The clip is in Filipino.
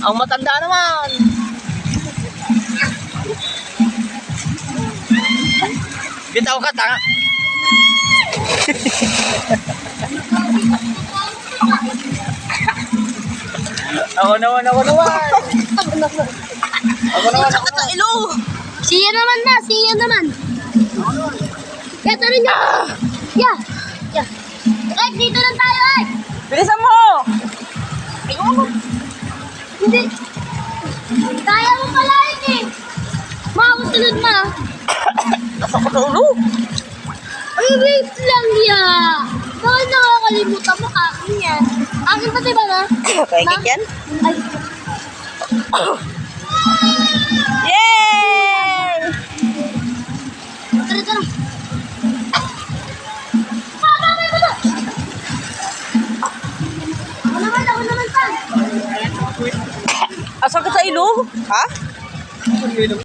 Ang matanda naman. Bitaw ka, tanga. Ako naman. Ako naman. Ilo! Siya naman. Ya, tarin niya. Ya. Eh, dito lang tayo, eh. Bilisan mo! Hindi. Kaya mo pala yun, eh. Makakusunod na. Nasa ko sa ulo. Ay, wait lang, ya. Bakit nakakalimutan mo akin yan? Akin pa, diba na? Paikit yan? Ay. Yay! Tara. Papa, may buto! Ako naman, Pan. Asa ka sa ilong? Ha?